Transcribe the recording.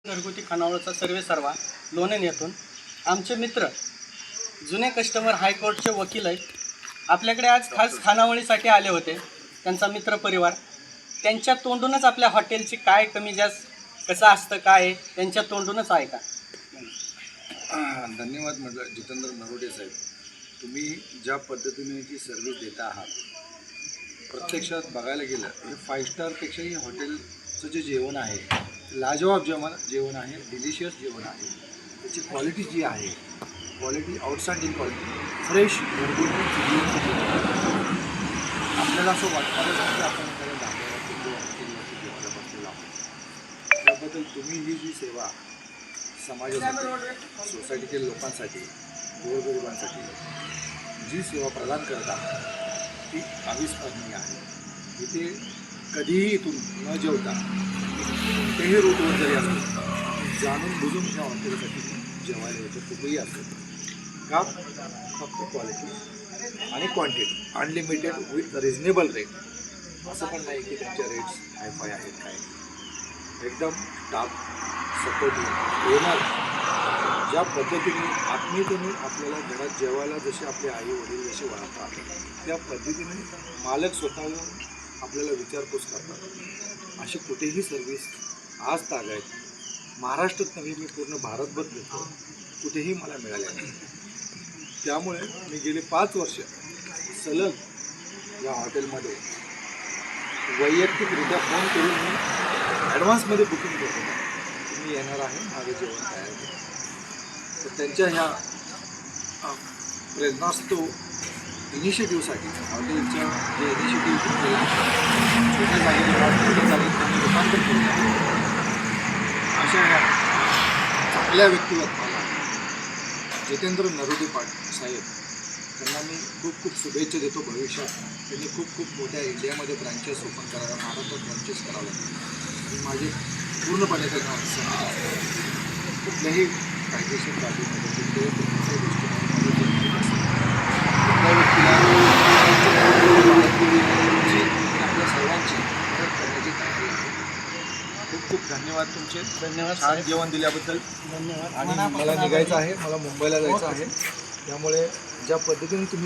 घरगुती खानावळचा सर्वे सर्वा लोणंद येथून आमचे मित्र जुने कस्टमर हायकोर्टचे वकील आहेत. आपल्याकडे आज खास खानावळीसाठी आले होते. त्यांचा मित्र परिवार त्यांच्या तोंडूनच आपल्या हॉटेलची काय कमी जास्त कसं असतं काय त्यांच्या तोंडूनच ऐका. धन्यवाद म्हटलं जितेंद्र नरोडे साहेब, तुम्ही ज्या पद्धतीने जी सर्व्हिस देता आहात प्रत्यक्षात बघायला गेलं तर 5 स्टारपेक्षाही हॉटेलचं जे जेवण आहे लाजवाब जेवण आहे, डिलिशियस जेवण आहे. त्याची क्वालिटी जी आहे क्वालिटी आउटस्टँडिंग क्वालिटी, फ्रेश घरगुती आपल्याला असं वाटणारच की आपण एखाद्या ढाब्यावरती किंवा हॉटेलवरती जेवायला बसलेलो आहोत. त्याबद्दल तुम्ही ही जी सेवा समाजासाठी सोसायटीतील लोकांसाठी गोरगरिबांसाठी जी सेवा प्रदान करत आहात ती अविस्मरणीय आहे. इथे कधीही इथून न जेवता कोणत्याही रूटवर जरी असतो जाणून बुजून ह्या हॉटेलसाठी जेवायला येतो कुठेही असतो का फक्त क्वालिटी आणि quantity unlimited with reasonable rate. असं पण नाही की त्यांच्या रेट्स हायफाय आहेत काय, एकदम स्टाफ सपोर्टिव्ह ओनर ज्या पद्धतीने आत्मीयतेने आपल्याला घरात जेवायला जसे आपले आई वडील जसे वाढतात त्या पद्धतीने मालक स्वतः येऊन आपल्याला विचारपूस करतात. अशी कुठेही सर्व्हिस आज तागायत महाराष्ट्रात नव्हे मी पूर्ण भारतभर देतो कुठेही मला मिळाले नाही. त्यामुळे मी गेले 5 वर्ष सलग या हॉटेलमध्ये वैयक्तिकरित्या फोन करून मी ॲडव्हान्समध्ये बुकिंग करतो. तुम्ही येणार आहे माझं जेवण तयार केलं तर त्यांच्या ह्या प्रेरणास्तव इनिशिएटिव्हसाठी हॉटेलच्या जे इनिशिएटिव्ह केला छोट्या जागेत त्यांनी रूपांतर केलं. अशा ह्या चांगल्या व्यक्तिमत्वाला जितेंद्र नरोडे साहेब त्यांना मी खूप खूप शुभेच्छा देतो. भविष्यात त्यांनी खूप मोठ्या इंडियामध्ये ब्रँचेस ओपन कराव्या, महाराष्ट्रात ब्रँचेस कराव्या आणि माझे पूर्णपणे त्यांना समज असतं. कुठल्याही कायदेशीर बाबीमध्ये कुठल्याही कुठल्याही गोष्टीमध्ये कुठल्या व्यक्तीला आपल्या सर्वांची मदत करण्याची तयारी आहे. खूप धन्यवाद तुमचे. धन्यवाद छान जेवण दिल्याबद्दल. धन्यवाद. आणि मला निघायचं आहे, मला मुंबईला जायचं आहे. त्यामुळे ज्या पद्धतीने तुम्ही